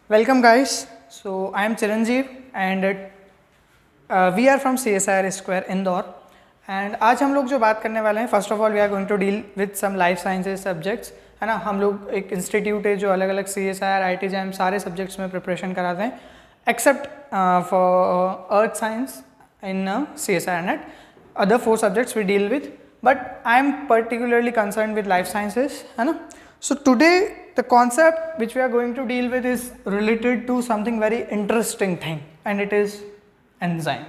Welcome guys. So I am Chiranjeev and we are from CSIR Square Indore and आज हम लोग जो बात करने वाले हैं first of all we are going to deal with some life sciences subjects है ना. हम लोग एक इंस्टीट्यूट है जो अलग अलग CSIR IT जैम सारे सब्जेक्ट्स में प्रिपरेशन कराते हैं except for earth science in CSIR NET. Other 4 subjects we deal with, but I am particularly concerned with life sciences, है ना. So today the concept which we are going to deal with is related to something very interesting thing and it is enzyme,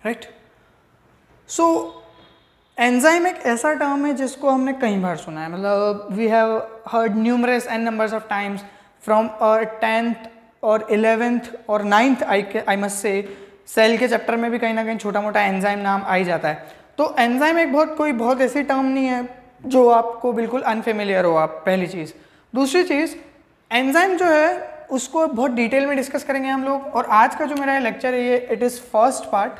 right? So enzyme एक ऐसा term है जिसको हमने कई बार सुना है, मतलब we have heard numerous n numbers of times from our 10th और 11th और 9th I must say. Cell के चैप्टर में भी कहीं ना कहीं छोटा मोटा एंजाइम नाम आ ही जाता है. तो एंजाइम एक बहुत ऐसी टर्म नहीं है जो आपको बिल्कुल अनफेमिलियर हो आप, पहली चीज़. दूसरी चीज़, एंजाइम जो है उसको बहुत डिटेल में डिस्कस करेंगे हम लोग. और आज का जो मेरा लेक्चर है ये इट इज़ फर्स्ट पार्ट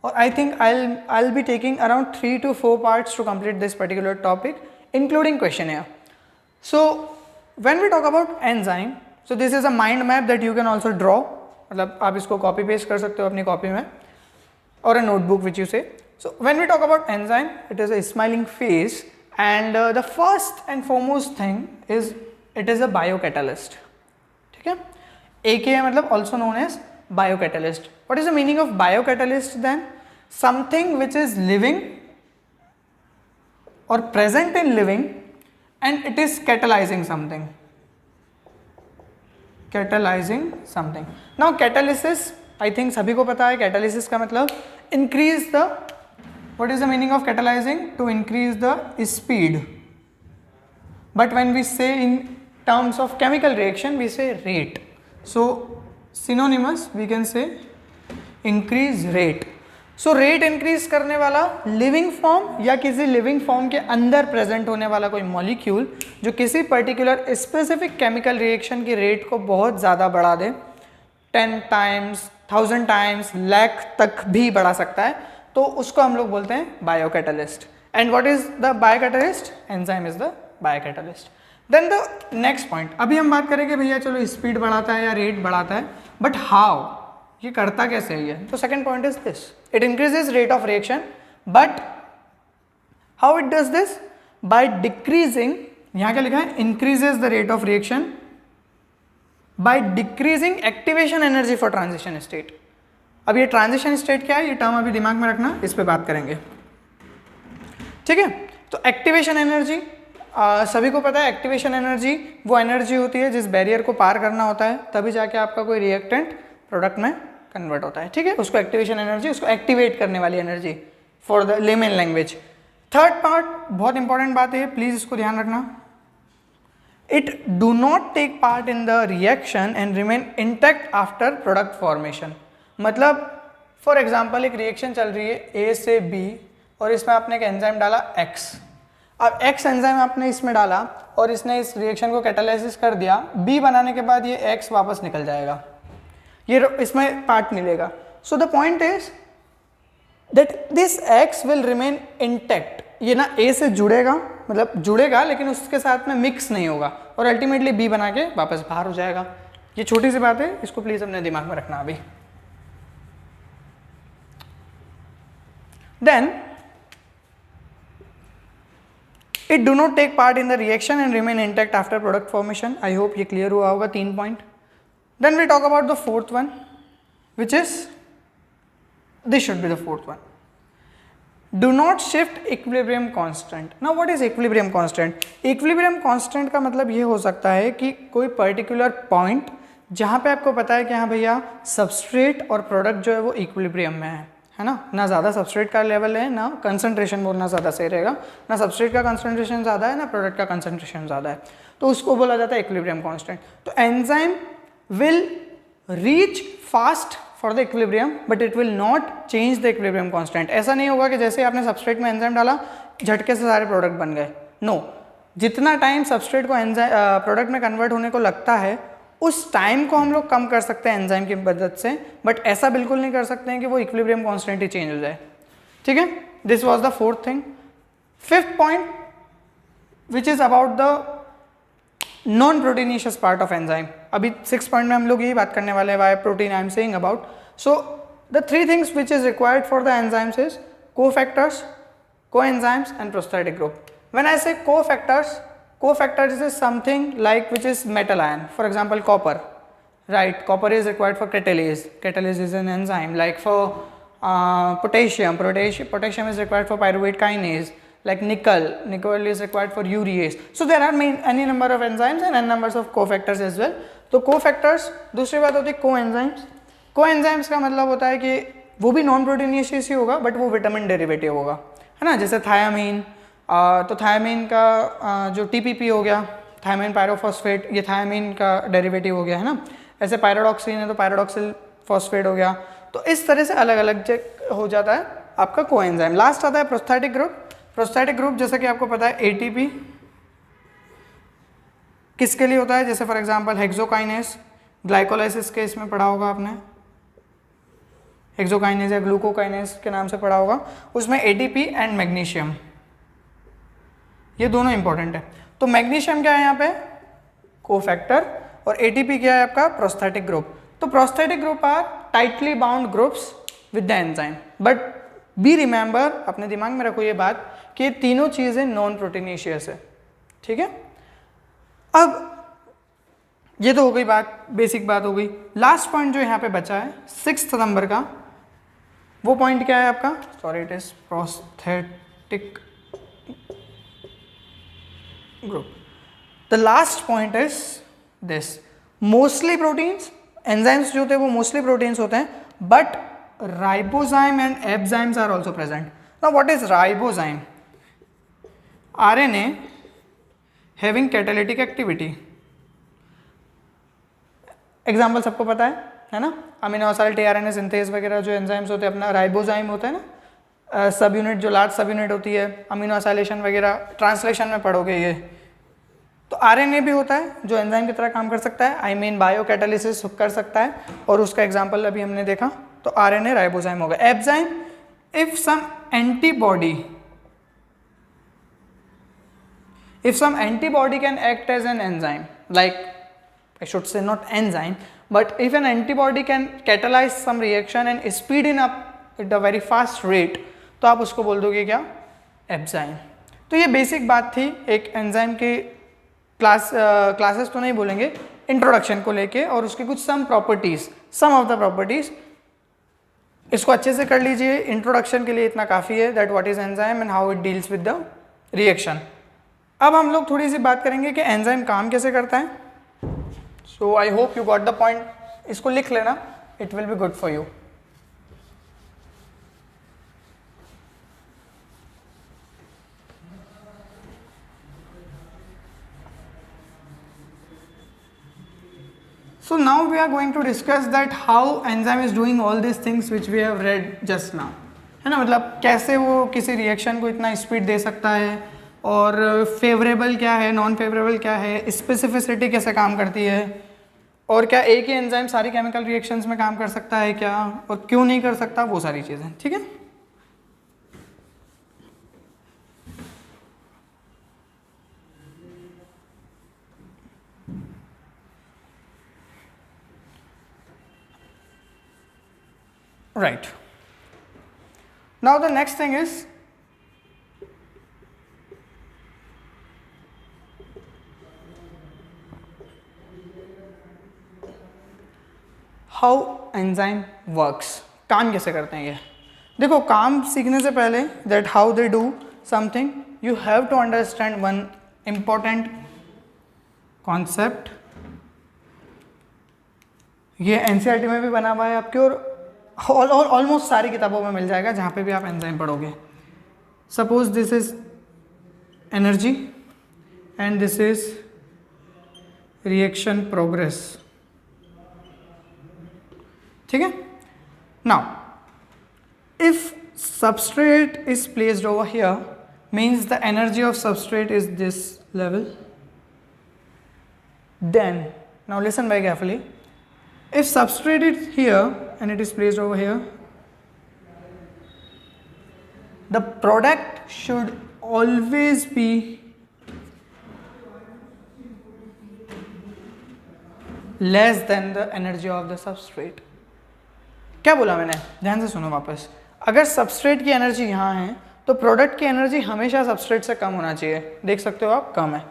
और I think I be taking around 3 to 4 parts to complete this particular topic including question here. So when we talk about enzyme, so this is a mind map that you can also draw. मतलब आप इसको copy paste कर सकते हो अपनी copy में और a notebook which you say. So when we talk about enzyme it is a smiling face and the first and foremost thing is it is a biocatalyst. ठीक है, AKA मतलब also known as biocatalyst. What is the meaning of biocatalyst then? Something which is living or present in living and it is catalysing something. Catalysing something. Now catalysis I think सभी को पता है. Catalysis का मतलब increase the, what is the meaning of catalysing? To increase the speed. But when we say in terms of chemical reaction we say rate. So synonymous we can say increase rate. So rate increase करने वाला living form या किसी living form के अंदर present होने वाला कोई molecule जो किसी पर्टिकुलर स्पेसिफिक केमिकल रिएक्शन की रेट को बहुत ज़्यादा बढ़ा दे, 10 times, 1000 times, लाख तक भी बढ़ा सकता है, तो उसको हम लोग बोलते हैं biocatalyst. And what is the biocatalyst? Enzyme is the biocatalyst. Then the next point, अभी हम बात करेंगे भैया चलो स्पीड बढ़ाता है या रेट बढ़ाता है, बट हाउ, ये करता कैसे है? तो second point is this, it increases rate of reaction, but how it does this? By decreasing, यहां क्या लिखा है? Increases the rate of reaction by decreasing activation energy for transition state. अब ये ट्रांजिशन स्टेट क्या है, ये टर्म अभी दिमाग में रखना, इस पे बात करेंगे. ठीक है, तो एक्टिवेशन एनर्जी सभी को पता है. एक्टिवेशन एनर्जी वो एनर्जी होती है जिस बैरियर को पार करना होता है तभी जाके आपका कोई रिएक्टेंट प्रोडक्ट में कन्वर्ट होता है. ठीक है, उसको एक्टिवेशन एनर्जी, उसको एक्टिवेट करने वाली energy for the layman language. Third part बहुत इंपॉर्टेंट बात है, प्लीज इसको ध्यान रखना. It do not take part in the reaction and remain intact after product formation. मतलब फॉर एग्जाम्पल एक रिएक्शन चल रही है A से B और इसमें आपने एक एंजाइम डाला X. अब X एंजाइम आपने इसमें डाला और इसने इस रिएक्शन को कैटालाइसिस कर दिया. B बनाने के बाद ये X वापस निकल जाएगा, ये इसमें पार्ट मिलेगा. So the point is that this X will remain intact. ये ना A से जुड़ेगा, मतलब जुड़ेगा लेकिन उसके साथ में मिक्स नहीं होगा और अल्टीमेटली B बना के वापस बाहर हो जाएगा. ये छोटी सी बात है, इसको प्लीज अपने दिमाग में रखना अभी. Then it do not take part in the reaction and remain intact after product formation. I hope ये क्लियर हुआ होगा, 3 point. Then we talk about the fourth one, which is, this should be the fourth one. Do not shift equilibrium constant. Now what is equilibrium constant? Equilibrium constant का मतलब ये हो सकता है कि कोई particular point जहाँ पे आपको पता है कि हाँ भैया सबस्ट्रेट और प्रोडक्ट जो है वो इक्विलिब्रियम में है ना. ना ज़्यादा सबस्ट्रेट का लेवल है, ना कंसंट्रेशन बोलना ज़्यादा सही रहेगा, ना सबस्ट्रेट का कंसंट्रेशन ज़्यादा है, ना प्रोडक्ट का कंसंट्रेशन ज़्यादा है, तो उसको बोला जाता है इक्विलिब्रियम कांस्टेंट. तो enzyme will reach fast for the equilibrium but it will not change the equilibrium constant. ऐसा नहीं होगा कि जैसे आपने सबस्ट्रेट में एंजाइम डाला झटके से सारे प्रोडक्ट बन गए. नो, जितना टाइम सबस्ट्रेट को एंजाइम प्रोडक्ट में कन्वर्ट होने को लगता है उस टाइम को हम लोग कम कर सकते हैं एंजाइम की मदद से, बट ऐसा बिल्कुल नहीं कर सकते हैं कि वो इक्विलिब्रियम कांस्टेंट ही चेंज हो जाए. ठीक है, this was the fourth thing. Fifth point which is about the non proteinaceous part of enzyme. अभी 6 पॉइंट में हम लोग यही बात करने वाले हैं, why protein I am saying about. So the 3 things which is required for the enzymes is cofactors, coenzymes and prosthetic group. When I say cofactors is something like which is metal ion, for example copper, right? Copper is required for catalase. Catalase is an enzyme. Like for potassium is required for pyruvate kinase. Like nickel is required for urease. So there are any number of enzymes and n numbers of cofactors as well. तो cofactors, दूसरी बात होती है coenzymes. Coenzymes का मतलब होता है कि वो भी नॉन प्रोटीनिशियस ही होगा बट वो विटामिन डेरिवेटिव होगा, है ना. जैसे थायामीन, तो थायामीन का जो टीपीपी हो गया, थायामीन पायरोफॉस्फेट, ये थायामीन का डेरिवेटिव हो गया, है ना. ऐसे पायरोडॉक्सिन है तो पायरोडॉक्सिल फॉस्फेट हो गया. तो इस तरह से अलग अलग हो जाता है आपका कोएंजाइम. लास्ट आता है प्रोस्थेटिक ग्रुप. प्रोस्थेटिक ग्रुप जैसे कि आपको पता है एटीपी किसके लिए होता है, जैसे फॉर एग्जांपल हेक्सोकाइनेस, ग्लाइकोलाइसिस के इसमें पढ़ा होगा आपने, हेक्सोकाइनेस या ग्लूकोकाइनेस के नाम से पढ़ा होगा. उसमें एटीपी एंड मैग्नीशियम, ये दोनों इंपॉर्टेंट है. तो मैग्नीशियम क्या है यहाँ पे, कोफैक्टर, और एटीपी क्या है आपका, प्रोस्थेटिक ग्रुप. तो prosthetic group are tightly bound groups with the enzyme. But be remember, अपने दिमाग में रखो ये बात कि ये तीनों चीजें नॉन प्रोटीनिशियस है, ठीक है. अब ये तो हो गई बात, बेसिक बात हो गई. लास्ट पॉइंट जो यहाँ पे बचा है 6 नंबर का, वो पॉइंट क्या है आपका, sorry it is prosthetic group. The last point is this, mostly proteins, enzymes जो होते हैं वो मोस्टली प्रोटीन्स होते हैं, but ribozyme and abzymes are also present. Now what is ribozyme, RNA having catalytic activity. Example सबको पता है ना, अमीनो एसिड टीआरएनए सिंथेज वगैरह जो एंजाइम्स होते हैं, अपना राइबोजाइम होता है ना, सब यूनिट जो लार्ज सब यूनिट होती है, अमीनो एसाइलेशन वगैरह ट्रांसलेशन में पढ़ोगे ये. तो आरएनए भी होता है जो एंजाइम की तरह काम कर सकता है, आई मीन बायो कैटालिसिस कर सकता है, और उसका एग्जाम्पल अभी हमने देखा. तो आरएनए राइबोजाइम होगा. Abzyme, if some antibody can act as an enzyme, like I should say not enzyme, but if an antibody can catalyze some reaction and speed it up at a very fast rate, तो आप उसको बोल दोगे क्या, एब्जाइम. तो ये basic बात थी एक एंजाइम के क्लासेस तो नहीं बोलेंगे, इंट्रोडक्शन को लेके, और उसके कुछ सम ऑफ द प्रॉपर्टीज इसको अच्छे से कर लीजिए. इंट्रोडक्शन के लिए इतना काफ़ी है, that what is enzyme and how it deals with the reaction. अब हम लोग थोड़ी सी बात करेंगे कि एंजाइम काम कैसे करता है. So I hope you got the point. इसको लिख लेना, it will be good for you. So now we are going to discuss that how enzyme is doing all these things which we have read just now. है ना, मतलब कैसे वो किसी reaction को इतना स्पीड दे सकता है, और फेवरेबल क्या है, नॉन फेवरेबल क्या है, स्पेसिफिसिटी कैसे काम करती है, और क्या एक ही एंजाइम सारी केमिकल रिएक्शंस में काम कर सकता है क्या, और क्यों नहीं कर सकता, वो सारी चीज़ें, ठीक है. Right, now the next thing is how enzyme works. काम कैसे करते हैं ये. देखो, काम सीखने से पहले, that how they do something, you have to understand one important concept. ये एनसीईआरटी में भी बना हुआ है आपके, और ऑलमोस्ट सारी किताबों में मिल जाएगा जहाँ पे भी आप एंजाइम पढ़ोगे. Suppose this is energy and this is reaction progress, ठीक है. Now if substrate is placed over here, means the energy of substrate is this level. Then now listen very carefully, if substrate is here and it is placed over here, the product should always be less than the energy of the substrate. क्या बोला मैंने, ध्यान से सुनो वापस। अगर substrate की energy यहाँ है तो प्रोडक्ट की एनर्जी हमेशा सबस्ट्रेट से कम होना चाहिए। देख सकते हो आप, कम है।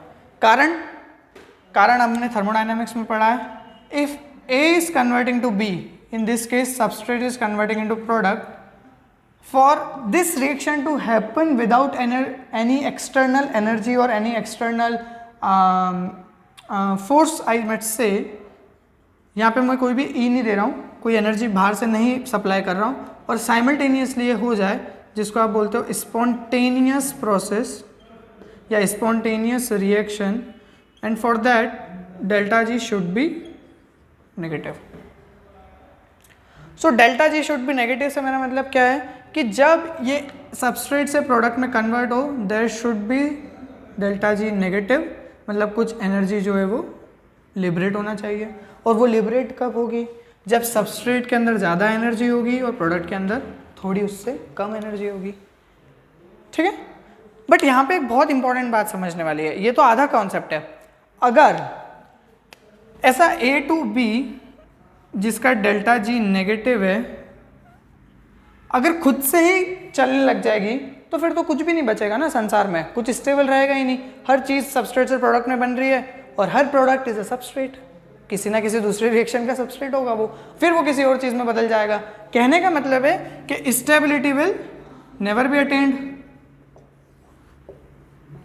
कारण हमने थर्मोडाइनमिक्स में पढ़ा है, if A is converting to B, in this case substrate is converting into product, for this reaction to happen without any external energy or any external force, I might say, यहाँ पे मैं कोई भी E नहीं दे रहा हूँ, कोई energy बाहर से नहीं सप्लाई कर रहा हूँ, और साइमल्टेनियसली ये हो जाए, जिसको आप बोलते हो स्पॉन्टेनियस प्रोसेस या spontaneous reaction, and for that delta G should be negative. So delta G should be negative से मेरा मतलब क्या है कि जब ये सबस्ट्रेट से प्रोडक्ट में कन्वर्ट हो, there should be delta G negative, मतलब कुछ एनर्जी जो है वो लिबरेट होना चाहिए। और वो लिबरेट कब होगी, जब सबस्ट्रेट के अंदर ज़्यादा एनर्जी होगी और प्रोडक्ट के अंदर थोड़ी उससे कम एनर्जी होगी। ठीक है, बट यहाँ पे एक बहुत इंपॉर्टेंट बात समझने वाली है, ये तो आधा कॉन्सेप्ट है। अगर ऐसा A टू B जिसका डेल्टा जी नेगेटिव है, अगर खुद से ही चलने लग जाएगी तो फिर तो कुछ भी नहीं बचेगा ना संसार में, कुछ स्टेबल रहेगा ही नहीं। हर चीज़ सबस्ट्रेट से प्रोडक्ट में बन रही है और हर प्रोडक्ट इज अ सबस्ट्रेट, किसी ना किसी दूसरे रिएक्शन का सबस्ट्रेट होगा वो, फिर वो किसी और चीज़ में बदल जाएगा। कहने का मतलब है कि stability will never be attend,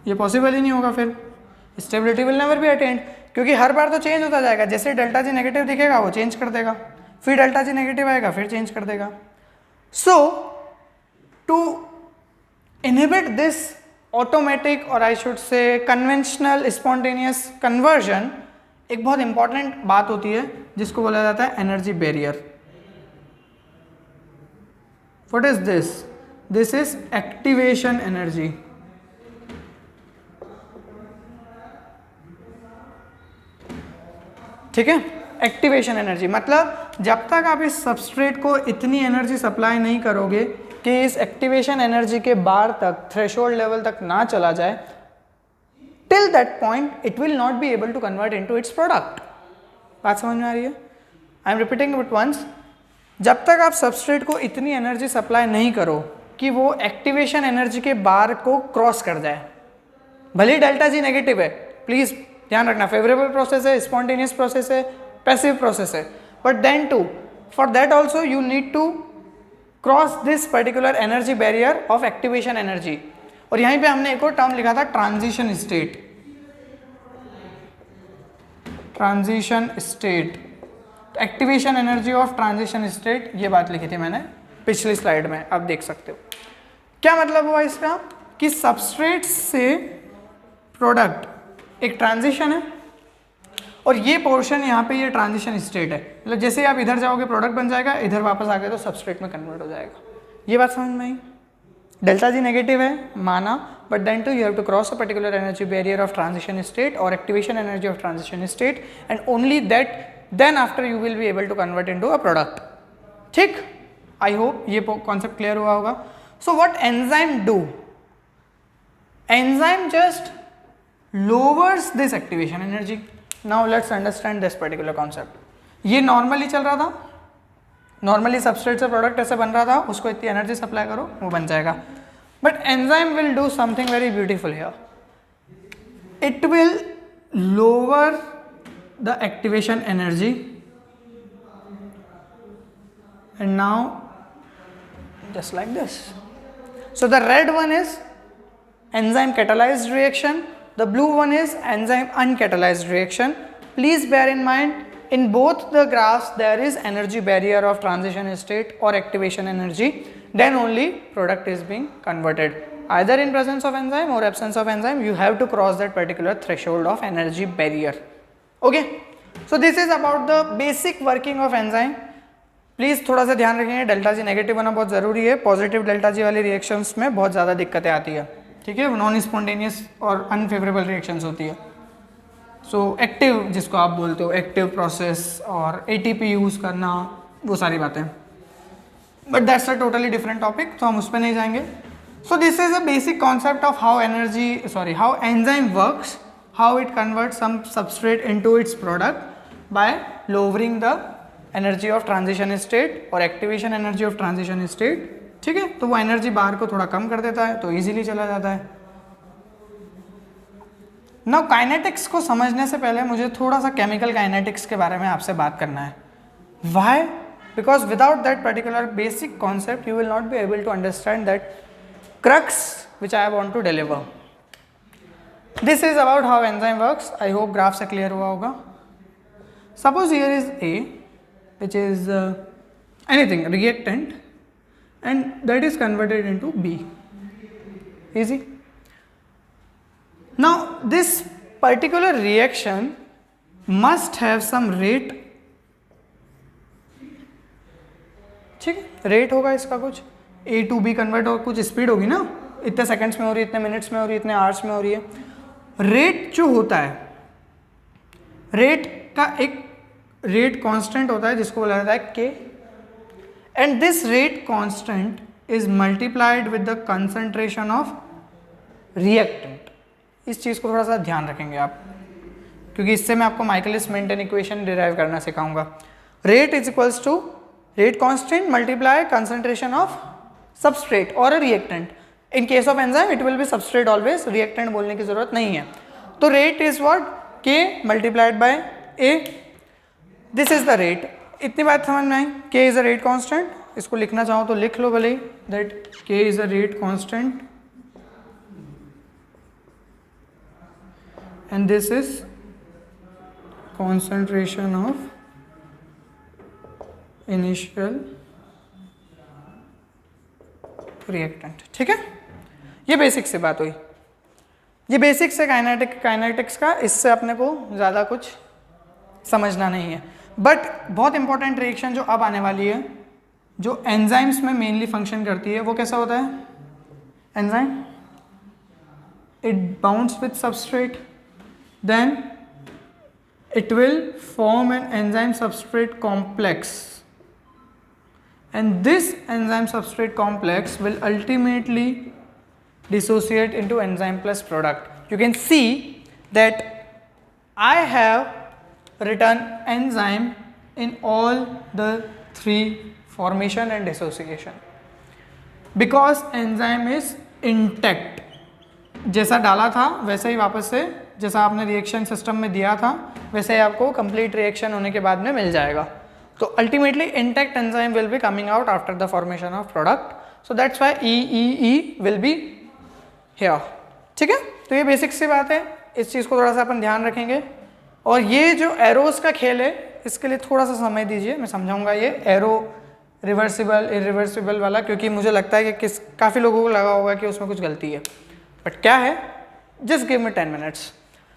ये पॉसिबल ही नहीं होगा। फिर stability will never be attend, क्योंकि हर बार तो चेंज होता जाएगा। जैसे डेल्टा जी नेगेटिव दिखेगा वो चेंज कर देगा, फिर डेल्टा जी नेगेटिव आएगा फिर चेंज कर देगा। सो टू इनहिबिट दिस ऑटोमेटिक और I should say conventional spontaneous conversion, एक बहुत इंपॉर्टेंट बात होती है जिसको बोला जाता है energy barrier. What is this? This is activation energy. ठीक है, एक्टिवेशन एनर्जी मतलब जब तक आप इस सबस्ट्रेट को इतनी एनर्जी सप्लाई नहीं करोगे कि इस एक्टिवेशन एनर्जी के बार तक, थ्रेशोल्ड लेवल तक ना चला जाए, till that point it will not be able to convert into its product. बात समझ में आ रही है? I am repeating it once. जब तक आप सबस्ट्रेट को इतनी एनर्जी सप्लाई नहीं करो कि वो एक्टिवेशन एनर्जी के बार को क्रॉस कर जाए, भले डेल्टा जी नेगेटिव है, प्लीज ध्यान रखना, फेवरेबल प्रोसेस है, स्पॉन्टेनियस प्रोसेस है, पैसिव प्रोसेस है, but then to for that also you need to cross this particular energy barrier of activation energy. और यहीं पे हमने एक और टर्म लिखा था, transition state. Transition state, activation energy of transition state, ये बात लिखी थी मैंने पिछली स्लाइड में, आप देख सकते हो। क्या मतलब हुआ इसका कि सबस्ट्रेट से प्रोडक्ट एक ट्रांजिशन है और ये पोर्शन यहाँ पे ये ट्रांजिशन स्टेट है, मतलब जैसे आप इधर जाओगे प्रोडक्ट बन जाएगा, इधर वापस आ गए तो सबस्ट्रेट में कन्वर्ट हो जाएगा। ये बात समझ में आई? डेल्टा जी नेगेटिव है माना, but then to you have to cross a particular energy barrier of transition state or activation energy of transition state, and only that then after you will be able to convert into a product. ठीक, I hope ये concept clear हुआ होगा। So what enzyme do? Enzyme just lowers this activation energy. Now let's understand this particular concept. ये normally चल रहा था, normally substrate से product ऐसे बन रहा था, उसको इतनी एनर्जी सप्लाई करो वो बन जाएगा। But enzyme will do something very beautiful here, it will lower the activation energy and now just like this. So the red one is enzyme catalyzed reaction, the blue one is enzyme uncatalyzed reaction. Please bear in mind, in both the graphs there is energy barrier of transition state or activation energy, then only product is being converted. Either in presence of enzyme or absence of enzyme, you have to cross that particular threshold of energy barrier. Okay, so this is about the basic working of enzyme. Please थोड़ा सा ध्यान रखिए, delta G negative होना बहुत ज़रूरी है। Positive delta G वाली reactions में बहुत ज़्यादा दिक्कतें आती है। ठीक है, नॉन स्पॉन्टेनियस और अनफेवरेबल रिएक्शंस होती है। सो एक्टिव जिसको आप बोलते हो, एक्टिव प्रोसेस और एटीपी यूज़ करना, वो सारी बातें, but that's a totally different topic, तो हम उस पर नहीं जाएंगे। So this is a basic concept of how how enzyme works, how it converts some substrate into its product. By lowering the energy of transition state or activation energy of transition state, ठीक है। तो वो energy bar को थोड़ा कम कर देता है, तो इजीली चला जाता है। नाउ काइनेटिक्स को समझने से पहले मुझे थोड़ा सा केमिकल काइनेटिक्स के बारे में आपसे बात करना है। Why? Because without that particular basic concept you will not be able to understand that crux which I want to deliver. This is about how enzyme works. I hope graph से clear हुआ होगा। Suppose here is a which is anything reactant and that is converted into B. Easy. Now this particular reaction must have some rate, ठीक है, rate होगा इसका कुछ A to B convert और कुछ स्पीड होगी ना, इतने सेकंड्स में हो रही है, इतने मिनट्स में हो रही है, इतने आवर्स में हो रही है। रेट जो होता है, रेट का एक रेट कांस्टेंट होता है जिसको बोला जाता है K, and this rate constant is multiplied with the concentration of reactant. इस चीज़ को थोड़ा सा ध्यान रखेंगे आप, क्योंकि इससे मैं आपको माइकलिस मेंटेन इक्वेशन डिराइव करना सिखाऊंगा। Rate is equals to rate constant multiply concentration of substrate or a reactant. In case of enzyme it will be substrate always, reactant बोलने की जरूरत नहीं है। तो rate is what? K multiplied by A। This is the rate. इतनी बात समझ में आई? K is a rate constant. इसको लिखना चाहो तो लिख लो भले ही, that K is a rate constant and this is concentration of initial reactant. ठीक है, ये बेसिक से बात हुई। ये बेसिक से काइनेटिक्स का, इससे अपने को ज़्यादा कुछ समझना नहीं है। बट बहुत इंपॉर्टेंट रिएक्शन जो अब आने वाली है, जो एंजाइम्स में मेनली फंक्शन करती है, वो कैसा होता है? Enzyme it bounds with substrate, then it will form an enzyme substrate complex, and this enzyme substrate complex will ultimately dissociate into enzyme plus product. You can see that I have written enzyme in all the three formation and dissociation because enzyme is intact. जैसा डाला था वैसे ही वापस से, जैसा आपने reaction system में दिया था वैसे ही आपको कंप्लीट रिएक्शन होने के बाद में मिल जाएगा। तो ultimately intact enzyme will be coming out after the formation of product, so that's why E will be here. ठीक है, तो ये बेसिक सी बात है, इस चीज़ को थोड़ा सा अपन ध्यान रखेंगे। और ये जो एरोज का खेल है, इसके लिए थोड़ा सा समय दीजिए, मैं समझाऊंगा ये एरो रिवर्सिबल इरिवर्सिबल वाला, क्योंकि मुझे लगता है कि काफ़ी लोगों को लगा होगा कि उसमें कुछ गलती है, बट क्या है, just give me 10 minutes.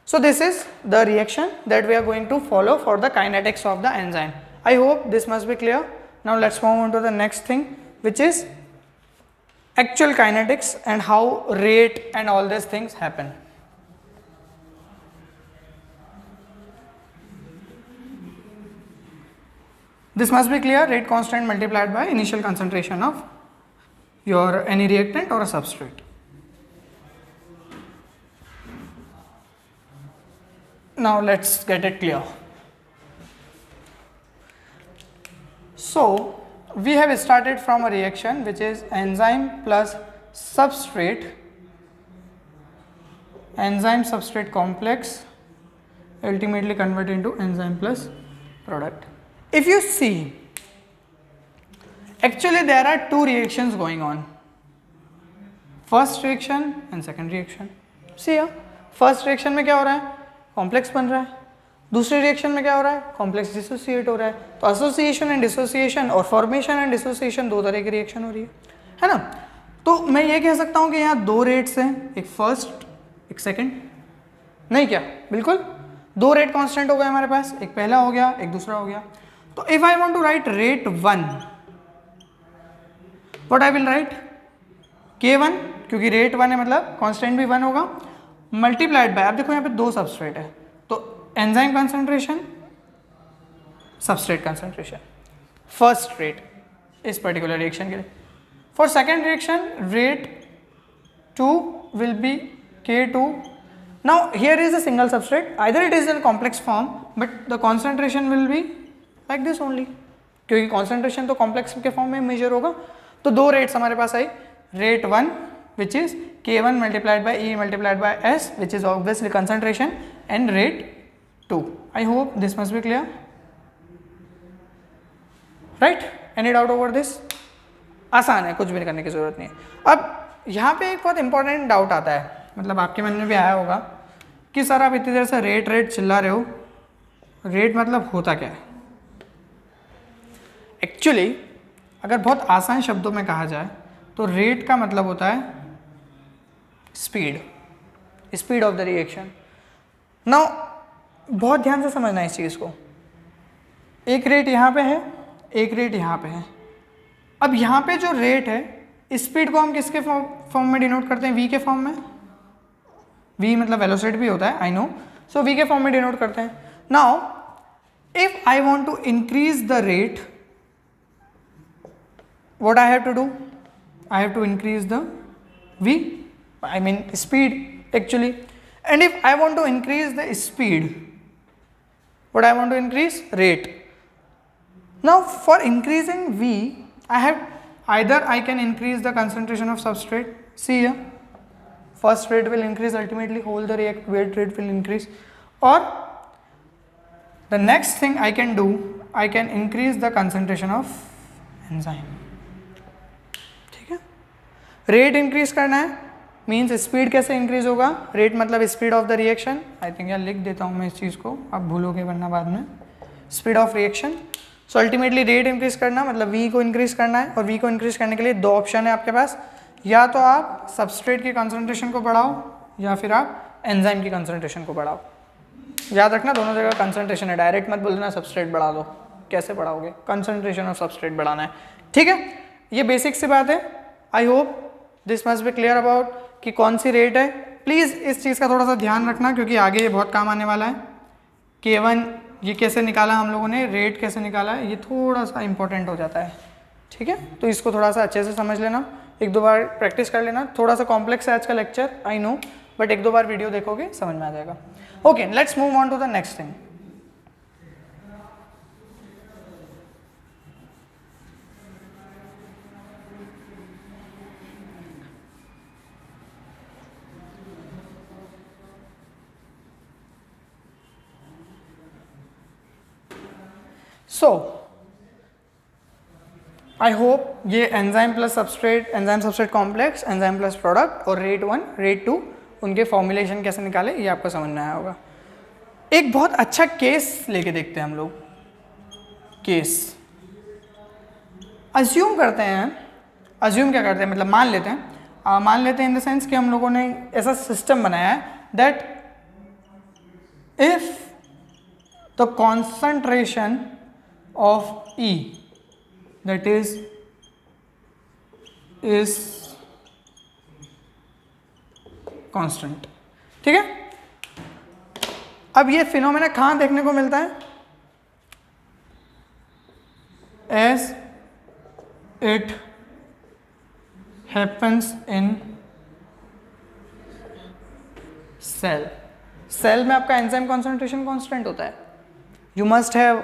So this is the reaction that we are going to follow for the kinetics of the enzyme. I hope this must be clear. Now let's move on to the next thing, which is actual kinetics and how rate and all these things happen. This must be clear. Rate constant multiplied by initial concentration of your any reactant or a substrate. Now let's get it clear. So we have started from a reaction which is enzyme plus substrate, enzyme substrate complex ultimately convert into enzyme plus product. If you see, actually there are two reactions going on, first reaction and second reaction. See here, first reaction में क्या हो रहा है? Complex बन रहा है। दूसरे reaction में क्या हो रहा है? कॉम्प्लेक्स डिसोसिएट हो रहा है। तो एसोसिएशन एंड डिसोसिएशन और फॉर्मेशन एंड डिसोसिएशन दो तरह की रिएक्शन हो रही है ना। तो मैं ये कह सकता हूँ कि यहाँ दो रेट्स हैं, एक फर्स्ट एक सेकंड, नहीं क्या? बिल्कुल, दो रेट कांस्टेंट हो गए हमारे पास, एक पहला हो गया एक दूसरा हो गया। तो if I want to write rate 1, what I will write? K1, क्योंकि रेट 1 है मतलब कांस्टेंट भी 1 होगा, मल्टीप्लाइड बाय, अब देखो यहाँ पे दो सबस्ट्रेट है, तो enzyme concentration substrate concentration, first rate इस पर्टिकुलर रिएक्शन के लिए। For second reaction rate 2 will be K2 Now here is a single substrate, either it is in complex form but the concentration will be like this only, क्योंकि concentration तो complex के form में measure होगा. तो दो rates हमारे पास आई, rate 1 which is K1 multiplied by E multiplied by S which is obviously concentration, and rate 2. I hope this must be clear, right? Any doubt over this? आसान है, कुछ भी करने की जरूरत नहीं है. अब यहाँ पे एक बहुत इंपॉर्टेंट डाउट आता है, मतलब आपके मन में भी आया होगा कि सर आप इतनी देर से रेट चिल्ला रहे हो, रेट मतलब होता क्या है? एक्चुअली अगर बहुत आसान शब्दों में कहा जाए तो रेट का मतलब होता है speed, speed of the reaction. Now बहुत ध्यान से समझना है इस चीज़ को. एक रेट यहाँ पे है, एक रेट यहाँ पे है. अब यहाँ पे जो रेट है, स्पीड को हम किसके फॉर्म में डिनोट करते हैं? वी के फॉर्म में. वी मतलब वेलोसिटी भी होता है, आई नो. सो वी के फॉर्म में डिनोट करते हैं. Now if I want to increase the rate, what I have to do? I have to increase the V, I mean speed actually. And if I want to increase the speed, what I want to increase? Rate. Now for increasing V, I have either I can increase the concentration of substrate. See here, first rate will increase, ultimately whole the react weight rate will increase. Or the next thing I can do, I can increase the concentration of enzyme. ठीक है, rate increase करना है, means speed कैसे increase होगा? Rate मतलब speed of the reaction. I think यार लिख देता हूँ मैं इस चीज़ को, आप भूलोगे वरना बाद में. Speed of reaction. So ultimately rate increase करना मतलब वी को इंक्रीज करना है, और वी को इंक्रीज करने के लिए दो ऑप्शन है आपके पास. या तो आप सबस्ट्रेट की कंसंट्रेशन को बढ़ाओ या फिर आप एंजाइम की कंसंट्रेशन को बढ़ाओ. याद रखना दोनों जगह कंसंट्रेशन है, डायरेक्ट मत बोलना सबस्ट्रेट बढ़ा दो. कैसे बढ़ाओगे? कंसंट्रेशन ऑफ सबस्ट्रेट बढ़ाना है. ठीक है, ये बेसिक सी बात है. I hope this must be clear about कि कौन सी रेट है. प्लीज़ इस चीज़ का थोड़ा सा ध्यान रखना क्योंकि आगे ये बहुत काम आने वाला है. K1 ये कैसे निकाला हम लोगों ने, रेट कैसे निकाला है, ये थोड़ा सा इंपॉर्टेंट हो जाता है. ठीक है, तो इसको थोड़ा सा अच्छे से समझ लेना, एक दो बार प्रैक्टिस कर लेना. थोड़ा सा कॉम्प्लेक्स है आज का लेक्चर, आई नो, बट एक दो बार वीडियो देखोगे समझ में आ जाएगा. Okay, let's move on to the next thing. So I hope ये enzyme plus substrate, enzyme substrate complex, enzyme plus product और रेट 1 रेट 2 उनके फॉर्मुलेशन कैसे निकाले ये आपको समझ में आया होगा. एक बहुत अच्छा केस लेके देखते हैं हम लोग. केस अज्यूम करते हैं, अज्यूम क्या करते हैं मतलब मान लेते हैं इन द सेंस कि हम लोगों ने ऐसा सिस्टम बनाया है that if the concentration of E that is constant. ठीक है, अब ये फिनोमेना कहाँ देखने को मिलता है? as it happens in cell. Cell में आपका एंजाइम कॉन्सेंट्रेशन कांस्टेंट होता है. यू मस्ट हैव,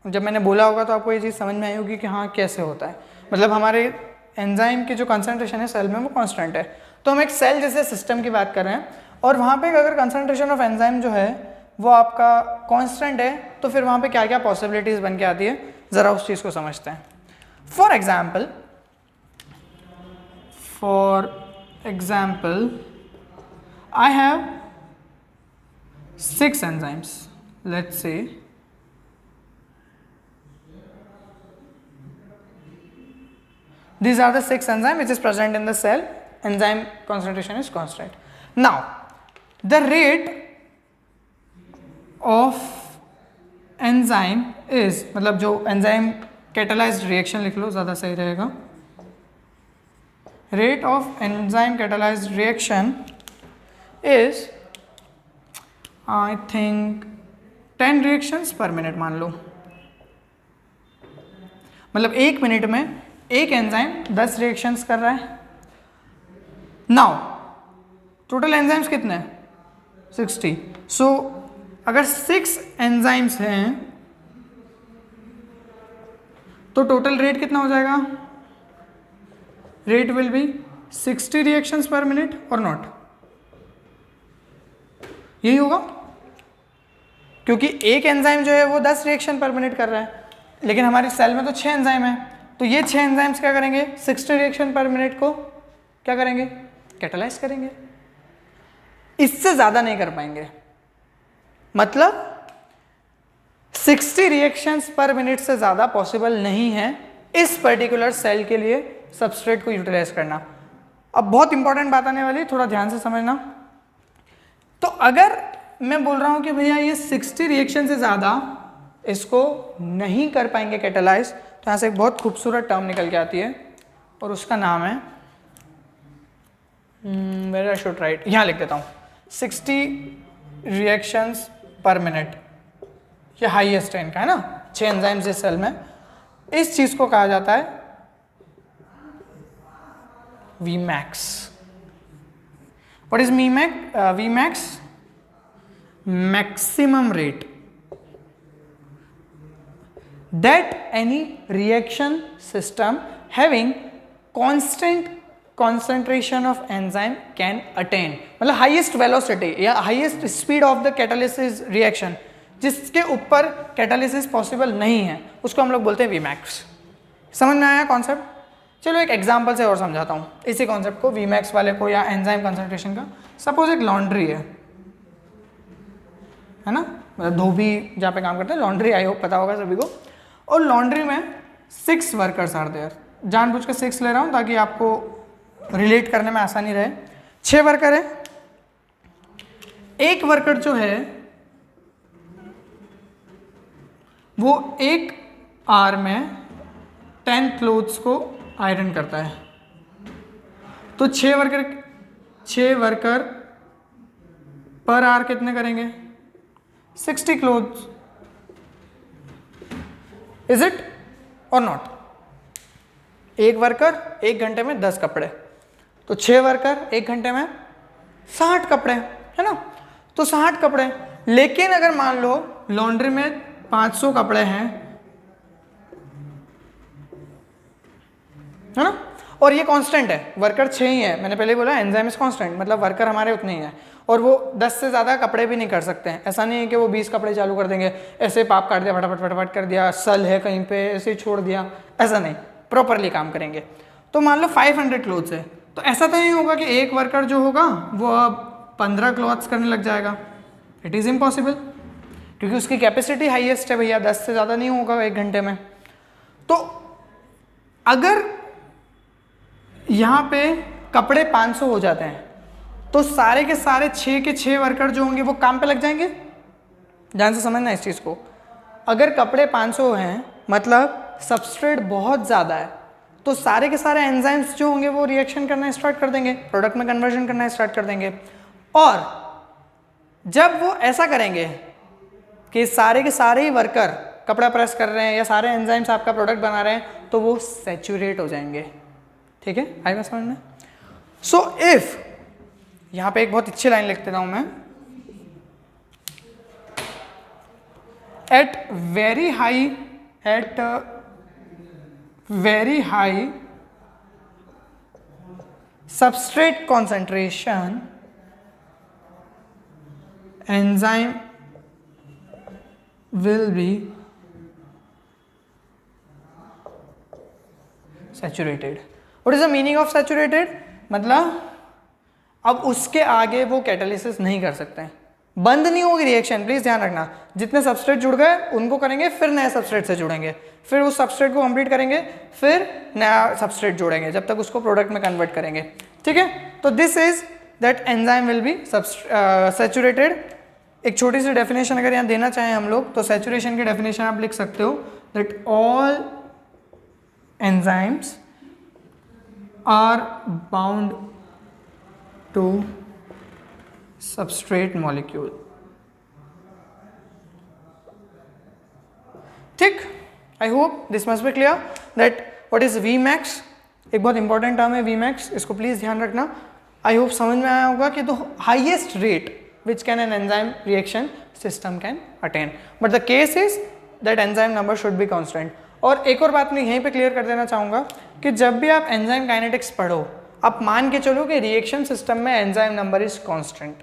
जब मैंने बोला होगा तो आपको ये चीज़ समझ में आई होगी कि हाँ कैसे होता है. मतलब हमारे एंजाइम की जो कंसंट्रेशन है सेल में वो कांस्टेंट है. तो हम एक सेल जैसे सिस्टम की बात कर रहे हैं और वहाँ पे अगर कंसंट्रेशन ऑफ एंजाइम जो है वो आपका कांस्टेंट है तो फिर वहाँ पे क्या क्या पॉसिबिलिटीज़ बन के आती है, ज़रा उस चीज़ को समझते हैं. For example I have 6 enzymes. Let's say these are the 6 enzymes which is present in the cell. Enzyme concentration is constant. Now the rate of enzyme is, मतलब जो enzyme catalyzed reaction लिख लो ज़्यादा सही रहेगा. Rate of enzyme catalyzed reaction is I think 10 reactions per minute मान लो. मतलब एक minute में एक एंजाइम 10 रिएक्शंस कर रहा है. नाउ टोटल एंजाइम्स कितने हैं? 60। सो अगर 6 एंजाइम्स हैं तो टोटल रेट कितना हो जाएगा? रेट विल बी 60 रिएक्शंस पर मिनट और नॉट, यही होगा, क्योंकि एक एंजाइम जो है वो 10 रिएक्शन पर मिनट कर रहा है, लेकिन हमारे सेल में तो 6 एंजाइम है, तो ये 6 एंजाइम्स क्या करेंगे? 60 रिएक्शन पर मिनट को क्या करेंगे? कैटालाइज करेंगे। इससे ज़्यादा नहीं कर पाएंगे, मतलब 60 रिएक्शंस पर मिनट से ज़्यादा पॉसिबल नहीं है इस पर्टिकुलर सेल के लिए सबस्ट्रेट को यूटिलाइज करना। अब बहुत इंपॉर्टेंट बात आने वाली, थोड़ा ध्यान से समझना। तो अगर मैं बोल रहा हूं कि भैया ये 60 रिएक्शन से ज़्यादा इसको नहीं कर पाएंगे कैटालाइज, तो यहाँ से एक बहुत खूबसूरत टर्म निकल के आती है और उसका नाम है, वेयर आई शुड राइट, यहाँ लिख देता हूँ, 60 रिएक्शंस पर मिनट, ये हाईएस्ट है इनका, है ना, 6 एंजाइम्स इस सेल में। इस चीज को कहा जाता है Vmax। What is Vmax? Maximum rate that any reaction system having constant concentration of enzyme can attain, मतलब हाईएस्ट वेलोसिटी या highest speed of the catalysis reaction, जिसके ऊपर कैटालिसिस पॉसिबल नहीं है, उसको हम लोग बोलते हैं Vmax। समझ में आया कॉन्सेप्ट? चलो एक एग्जांपल से और समझाता हूँ इसी कॉन्सेप्ट को, Vmax वाले को या एंजाइम कंसंट्रेशन का। सपोज एक लॉन्ड्री है ना, मतलब धोबी जहाँ पे काम करते हैं, लॉन्ड्री, आई होप पता होगा सभी को। और लॉन्ड्री में 6 वर्कर्स आर देयर, जानबूझ के 6 ले रहा हूँ ताकि आपको रिलेट करने में आसानी रहे। 6 वर्कर है, एक वर्कर जो है वो 1 आवर में 10 क्लोथ्स को आयरन करता है, तो 6 वर्कर पर आवर कितने करेंगे? 60 clothes. Is it or not? एक वर्कर 1 घंटे में 10 कपड़े, तो 6 वर्कर 1 घंटे में 60 कपड़े, है ना, तो 60 कपड़े। लेकिन अगर मान लो लॉन्ड्री में 500 कपड़े हैं, है ना, और ये कांस्टेंट है, वर्कर 6 ही है, मैंने पहले बोला एंजाइम इज कांस्टेंट, मतलब वर्कर हमारे उतने ही है, और वो 10 से ज़्यादा कपड़े भी नहीं कर सकते हैं। ऐसा नहीं है कि वो 20 कपड़े चालू कर देंगे, ऐसे पाप काट दिया, फटाफट फटाफट कर दिया, सल है कहीं पे ऐसे ही छोड़ दिया, ऐसा नहीं, प्रॉपरली काम करेंगे। तो मान लो 500 क्लोथ्स है, तो ऐसा तो नहीं होगा कि एक वर्कर जो होगा वो अब 15 क्लॉथ्स करने लग जाएगा। इट इज़ इम्पॉसिबल, क्योंकि उसकी कैपेसिटी हाईएस्ट है भैया, 10 से ज़्यादा नहीं होगा 1 घंटे में। तो अगर यहाँ पे कपड़े 500 हो जाते हैं, तो सारे के सारे 6 के 6 वर्कर जो होंगे वो काम पे लग जाएंगे। ध्यान से समझना इस चीज़ को, अगर कपड़े 500 हैं मतलब सबस्ट्रेट बहुत ज़्यादा है, तो सारे के सारे एंजाइम्स जो होंगे वो रिएक्शन करना स्टार्ट कर देंगे, प्रोडक्ट में कन्वर्जन करना स्टार्ट कर देंगे। और जब वो ऐसा करेंगे कि सारे के सारे ही वर्कर कपड़ा प्रेस कर रहे हैं या सारे एंजाइम्स आपका प्रोडक्ट बना रहे हैं, तो वो सैचुरेट हो जाएंगे। ठीक है, आई बात समझ में? सो इफ, यहां पे एक बहुत अच्छी लाइन लिख देता हूं मैं, at very high substrate concentration enzyme will be saturated. What is the meaning of saturated? मतलब अब उसके आगे वो कैटालिसिस नहीं कर सकते हैं, बंद नहीं होगी रिएक्शन। प्लीज ध्यान रखना, जितने सबस्ट्रेट जुड़ गए उनको करेंगे, फिर नए सबस्ट्रेट से जुड़ेंगे, फिर उस सबस्ट्रेट को कंप्लीट करेंगे, फिर नया सबस्ट्रेट जोड़ेंगे, जब तक उसको प्रोडक्ट में कन्वर्ट करेंगे। ठीक है, तो this is that enzyme will be saturated. एक छोटी सी डेफिनेशन अगर यहाँ देना चाहें हम लोग, तो सैचुरेशन की डेफिनेशन आप लिख सकते हो that all enzymes are bound to substrate molecule. ठीक, I hope this must be clear that what is Vmax। एक बहुत इंपॉर्टेंट टर्म है Vmax, इसको प्लीज ध्यान रखना। आई होप समझ में आया होगा कि तो highest rate which can an enzyme reaction system can attain, but the case is that enzyme number should be constant. और एक और बात मैं यहीं पे क्लियर कर देना चाहूँगा कि जब भी आप एंजाइम काइनेटिक्स पढ़ो आप मान के चलो कि रिएक्शन सिस्टम में एंजाइम नंबर इज कांस्टेंट.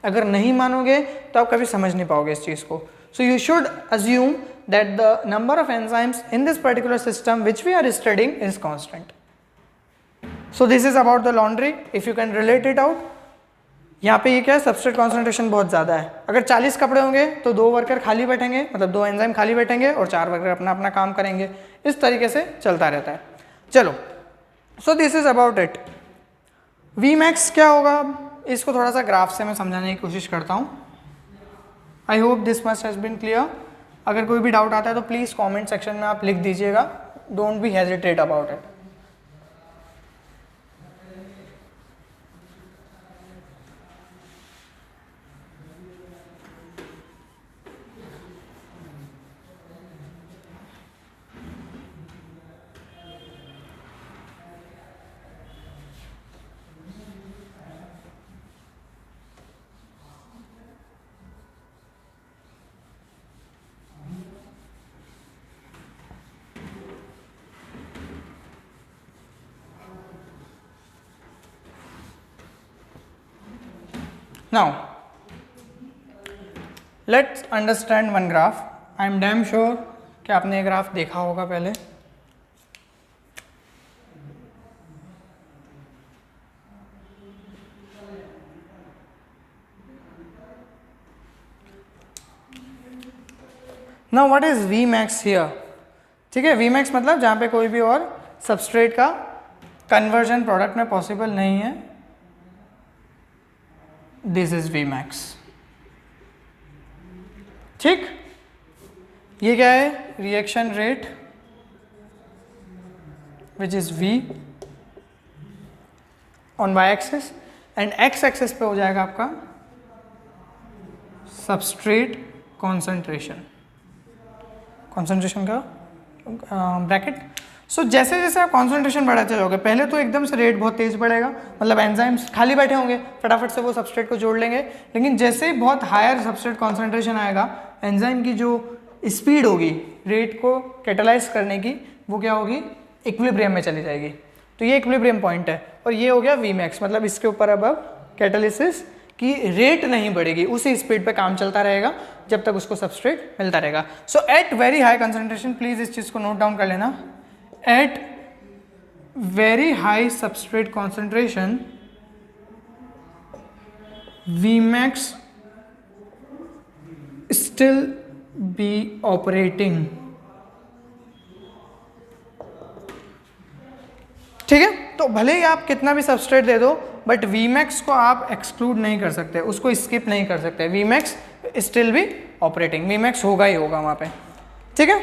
अगर नहीं मानोगे तो आप कभी समझ नहीं पाओगे इस चीज़ को. So you should assume that the number of enzymes in this particular system which we are studying is constant. So this is about the laundry. If you can relate it out, यहाँ पे ये क्या है, substrate concentration बहुत ज़्यादा है. अगर 40 कपड़े होंगे तो 2 वर्कर खाली बैठेंगे, मतलब 2 एंजाइम खाली बैठेंगे और 4 वर्कर अपना अपना काम करेंगे. इस तरीके से चलता रहता है. चलो, so this is about it. V max क्या होगा, इसको थोड़ा सा ग्राफ से मैं समझाने की कोशिश करता हूँ. I hope this must has been clear. अगर कोई भी डाउट आता है तो प्लीज़ कॉमेंट सेक्शन में आप लिख दीजिएगा. Don't be hesitate about it. Now, let's understand one graph. I am damn sure कि आपने ये ग्राफ देखा होगा पहले. Now what is Vmax here? ठीक है, Vmax मतलब जहाँ पे कोई भी और सबस्ट्रेट का कन्वर्जन प्रोडक्ट में पॉसिबल नहीं है. This is Vmax. ठीक, ये क्या है, reaction rate which is V on y axis and x axis पे हो जाएगा आपका सबस्ट्रेट कॉन्सेंट्रेशन का ब्रैकेट. सो जैसे जैसे आप कॉन्सेंट्रेशन बढ़ाते जाओगे, पहले तो एकदम से रेट बहुत तेज बढ़ेगा, मतलब एंजाइम्स खाली बैठे होंगे, फटाफट से वो सबस्ट्रेट को जोड़ लेंगे. लेकिन जैसे ही बहुत हायर सबस्ट्रेट कॉन्सेंट्रेशन आएगा, एंजाइम की जो स्पीड होगी रेट को कैटालाइज करने की, वो क्या होगी, इक्विलिब्रियम में चली जाएगी. तो ये इक्विलिब्रियम पॉइंट है और ये हो गया Vmax. मतलब इसके ऊपर अब कैटालिसिस की रेट नहीं बढ़ेगी, उसी स्पीड पे काम चलता रहेगा जब तक उसको सबस्ट्रेट मिलता रहेगा. So at very high concentration, please इस चीज को नोट डाउन कर लेना, at very high substrate concentration Vmax still be operating. ठीक है, तो भले ही आप कितना भी सबस्ट्रेट दे दो, बट Vmax को आप एक्सक्लूड नहीं कर सकते, उसको स्किप नहीं कर सकते. Vmax स्टिल भी ऑपरेटिंग, Vmax होगा ही होगा वहाँ पे. ठीक है,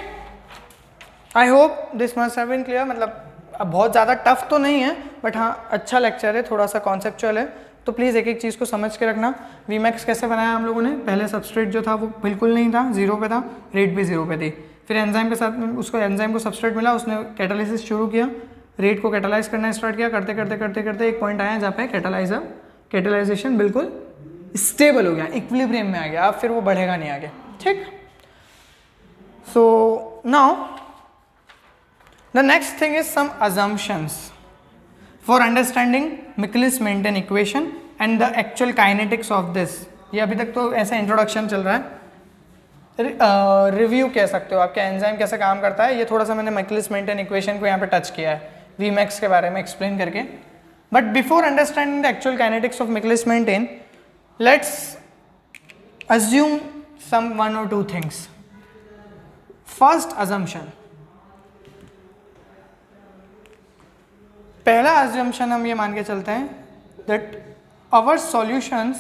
I hope this must have been clear. मतलब अब बहुत ज़्यादा टफ तो नहीं है, बट हाँ अच्छा लेक्चर है, थोड़ा सा कॉन्सेप्चुअल है, तो प्लीज़ एक एक चीज़ को समझ के रखना. Vmax कैसे बनाया हम लोगों ने, पहले सबस्ट्रेट जो था वो बिल्कुल नहीं था, 0 पे था, रेट भी 0 पे थी. फिर एंजाइम के साथ उसको एंजाइम को सबस्ट्रेट मिला, उसने कैटालिसिस शुरू किया, रेट को कैटालाइज करना स्टार्ट किया, करते करते करते करते एक पॉइंट आया जहाँ पे कैटालाइजेशन बिल्कुल स्टेबल हो गया, इक्विलिब्रियम में आ गया, अब फिर वो बढ़ेगा नहीं आगे. ठीक, so now the next thing is some assumptions for understanding Michaelis-Menten equation and the actual kinetics of this. ये अभी तक तो ऐसा इंट्रोडक्शन चल रहा है, रिव्यू कह सकते हो आपके एंजाइम कैसे काम करता है. ये थोड़ा सा मैंने Michaelis-Menten इक्वेशन को यहाँ पे टच किया है Vmax के बारे में एक्सप्लेन करके. But before understanding the actual kinetics of Michaelis-Menten, let's assume some 1 or 2 things. First assumption, पहला assumption हम ये मान के चलते हैं that our solutions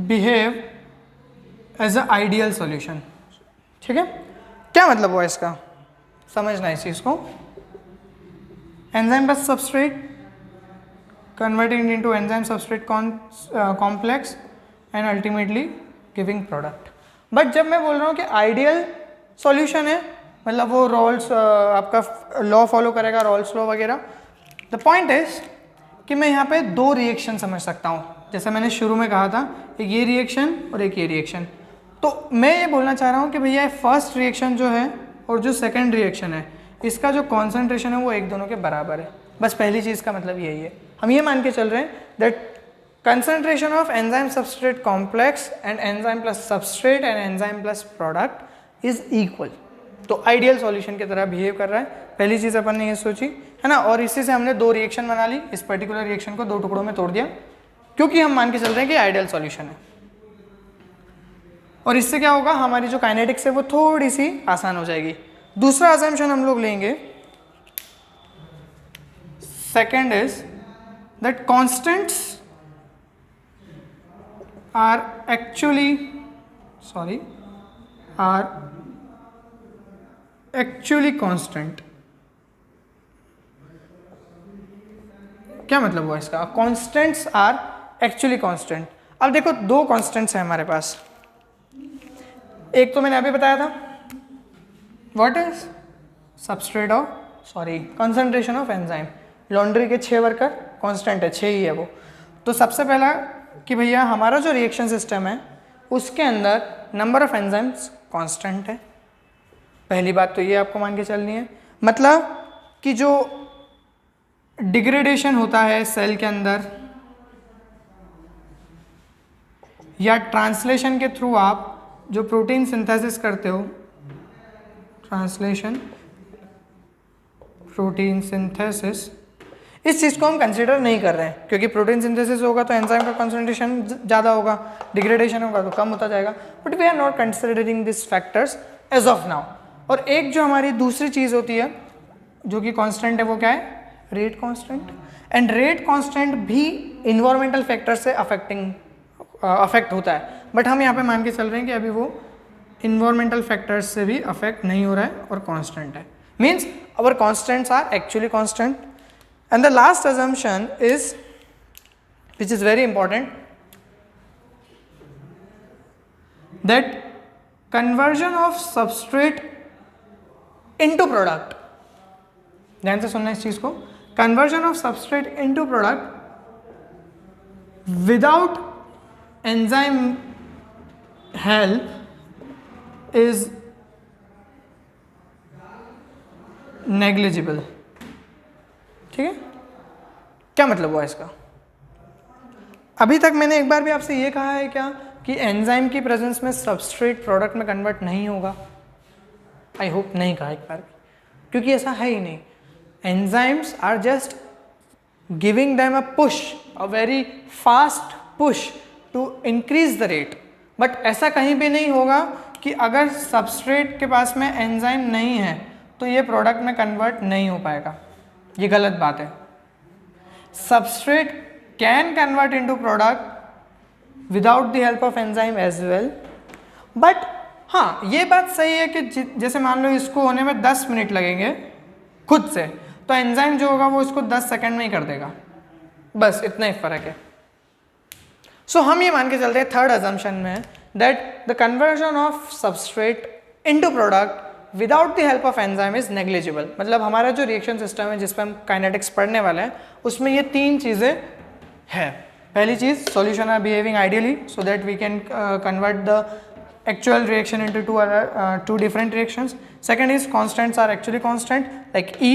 behave as a ideal solution. ठीक है, क्या मतलब हुआ इसका, समझना इस चीज़ को. एंजाइम बस substrate converting into enzyme substrate complex and ultimately giving product. But जब मैं बोल रहा हूँ कि आइडियल सॉल्यूशन है, मतलब वो रॉल्स आपका लॉ फॉलो करेगा, रॉल्स लॉ वगैरह. द पॉइंट इज कि मैं यहाँ पे 2 रिएक्शन समझ सकता हूँ. जैसा मैंने शुरू में कहा था, एक ये रिएक्शन और एक ये रिएक्शन। तो मैं ये बोलना चाह रहा हूँ कि भैया फर्स्ट रिएक्शन जो है और जो सेकंड रिएक्शन है, इसका जो कॉन्सेंट्रेशन है वो एक दोनों के बराबर है। बस पहली चीज़ का मतलब यही है, हम ये मान के चल रहे हैं that concentration of enzyme substrate complex and enzyme plus substrate and enzyme plus product is equal। तो आइडियल सॉल्यूशन की तरह बिहेव कर रहा है, पहली चीज़ अपन ने ये सोची है ना। और इसी से हमने दो रिएक्शन बना ली, इस पर्टिकुलर रिएक्शन को दो टुकड़ों में तोड़ दिया, क्योंकि हम मान के चल रहे हैं कि आइडियल सॉल्यूशन है। और इससे क्या होगा, हमारी जो काइनेटिक्स है वो थोड़ी सी आसान हो जाएगी। दूसरा अजम्पशन हम लोग लेंगे, second is that constants are actually constant। क्या मतलब हुआ इसका, कॉन्स्टेंट्स आर एक्चुअली कांस्टेंट। अब देखो दो कॉन्स्टेंट्स हैं हमारे पास, एक तो मैंने अभी बताया था, what is substrate of concentration of enzyme. Laundry के 6 वर्कर कांस्टेंट है, 6 ही है वो। तो सबसे पहला कि भैया हमारा जो रिएक्शन सिस्टम है उसके अंदर नंबर ऑफ एंजाइम्स कांस्टेंट है। पहली बात तो ये आपको मान के चलनी है, मतलब कि जो डिग्रेडेशन होता है सेल के अंदर या ट्रांसलेशन के थ्रू आप जो प्रोटीन सिंथेसिस करते हो, ट्रांसलेशन प्रोटीन सिंथेसिस, इस चीज़ को हम कंसिडर नहीं कर रहे हैं, क्योंकि प्रोटीन सिंथेसिस होगा तो एंजाइम का कंसंट्रेशन ज़्यादा होगा, डिग्रेडेशन होगा तो कम होता जाएगा। But we are not considering this factors as of now. और एक जो हमारी दूसरी चीज़ होती है जो कि कांस्टेंट है, वो क्या है, rate constant. And rate constant भी इन्वायरमेंटल फैक्टर से अफेक्ट होता है, बट हम यहाँ पे मान के चल रहे हैं कि अभी वो इन्वायरमेंटल फैक्टर्स से भी अफेक्ट नहीं हो रहा है और कांस्टेंट है। Means our constants are actually constant. And the last assumption is, which is very important, that conversion of substrate into product, ध्यान से सुनना इस चीज को, conversion of substrate into product without enzyme help is negligible। ठीक है, क्या मतलब हुआ इसका? अभी तक मैंने एक बार भी आपसे ये कहा है क्या कि एंजाइम की प्रेजेंस में सबस्ट्रेट प्रोडक्ट में कन्वर्ट नहीं होगा? आई होप नहीं कहा एक बार भी, क्योंकि ऐसा है ही नहीं। Enzymes are just giving them a push, a very fast push to increase the rate. But ऐसा कहीं भी नहीं होगा कि अगर सबस्ट्रेट के पास में एंजाइम नहीं है तो ये प्रोडक्ट में कन्वर्ट नहीं हो पाएगा। ये गलत बात है। Substrate can convert into product without the help of enzyme as well. But हाँ, ये बात सही है कि जैसे मान लो इसको होने में 10 मिनट लगेंगे खुद से, तो एंजाइम जो होगा वो इसको 10 सेकंड में ही कर देगा। बस इतना ही फर्क है। सो हम ये मान के चलते हैं थर्ड अजम्पशन में that the conversion of substrate into product without the help of enzyme is negligible. मतलब हमारा जो रिएक्शन सिस्टम है जिस पर हम काइनेटिक्स पढ़ने वाले हैं उसमें ये 3 चीज़ें हैं। पहली चीज़, solution are behaving ideally so that we can convert the actual reaction into two different reactions. Second is constants are actually constant like E,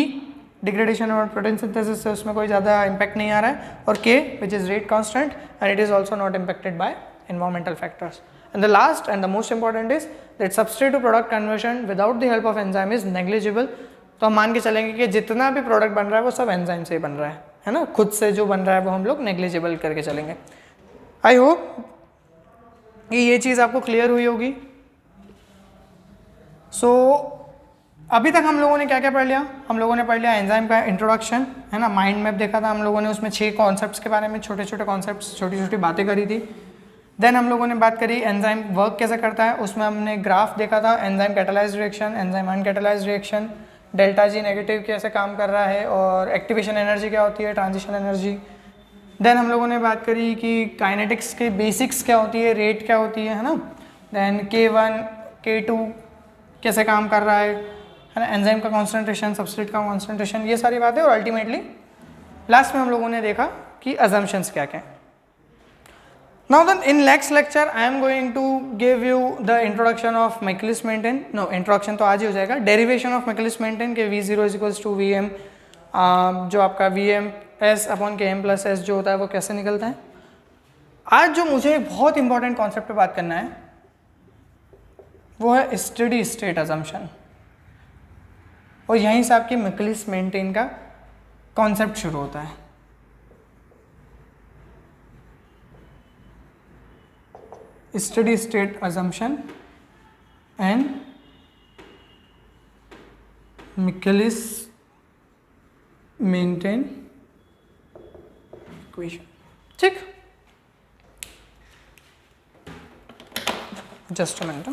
degradation और protein synthesis से उसमें कोई ज़्यादा impact नहीं आ रहा है, और K which is rate constant and it is also not impacted by environmental factors. And the last and the most important is that substrate to product conversion without the help of enzyme is negligible. तो हम मान के चलेंगे कि जितना भी product बन रहा है वो सब एंजाइम से ही बन रहा है ना, खुद से जो बन रहा है वो हम लोग नेग्लिजिबल करके चलेंगे। आई होप कि ये चीज़ आपको क्लियर हुई होगी। सो अभी तक हम लोगों ने क्या क्या पढ़ लिया? हम लोगों ने पढ़ लिया एंजाइम का इंट्रोडक्शन, है ना, माइंड मैप देखा था हम लोगों ने, उसमें 6 कॉन्सेप्ट्स के बारे में, छोटे छोटे कॉन्सेप्ट्स, छोटी छोटी बातें करी थी। देन हम लोगों ने बात करी एंजाइम वर्क कैसे करता है, उसमें हमने ग्राफ देखा था, enzyme catalysed reaction, enzyme uncatalysed reaction, delta G negative कैसे काम कर रहा है, और एक्टिवेशन एनर्जी क्या होती है, ट्रांजिशन एनर्जी। देन हम लोगों ने बात करी कि काइनेटिक्स के बेसिक्स क्या होती है, रेट क्या होती है ना। देन K1 K2 कैसे काम कर रहा है ना, एंजाइम का कॉन्सेंट्रेशन, सबस्ट्रेट का कॉन्सेंट्रेशन, ये सारी बातें। और अल्टीमेटली लास्ट में हम लोगों ने देखा कि अजम्पशंस क्या क्या हैं। Now then in next lecture I am going to give you the introduction of Michaelis-Menten, no introduction तो आज ही हो जाएगा, derivation of Michaelis-Menten के V0 is equals to Vm, जो आपका Vm S upon Km plus S जो होता है वो कैसे निकलता है। आज जो मुझे बहुत इंपॉर्टेंट कॉन्सेप्ट पे बात करना है वो है स्टेडी स्टेट अजम्पशन, और यहीं से आपकी Michaelis-Menten का कॉन्सेप्ट शुरू होता है। Steady state assumption and Michaelis-Menten equation, ठीक। Just a minute.